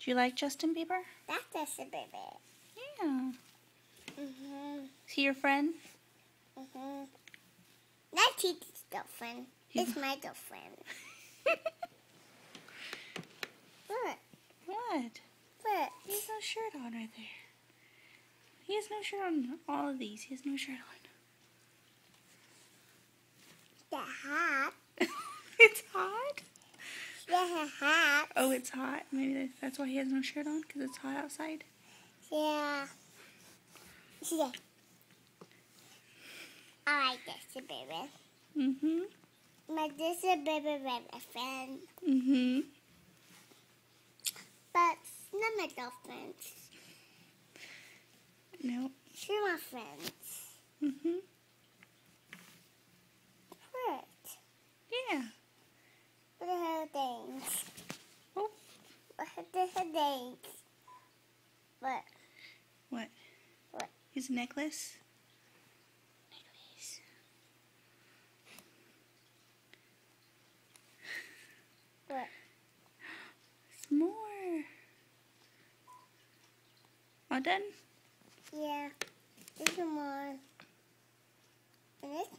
Do you like Justin Bieber? That's Justin Bieber. Yeah. Mhm. Is he your friend? Mhm. That's his girlfriend. It's my girlfriend. Look. What? Look. He has no shirt on right there. He has no shirt on all of these. He has no shirt on. The hat. It's hot? The hat. Oh, it's hot. Maybe that's why he has no shirt on, because it's hot outside. Yeah. Yeah. I like Justin Bieber. Mm-hmm. My Justin Bieber best friend. Mm-hmm. But not my girlfriend. No. She's my friend. Mm-hmm. What? Yeah. What are her things? Oh. What are her things? What? What? What? His necklace? Necklace. What? Some more. All done? Yeah. There's some more. And this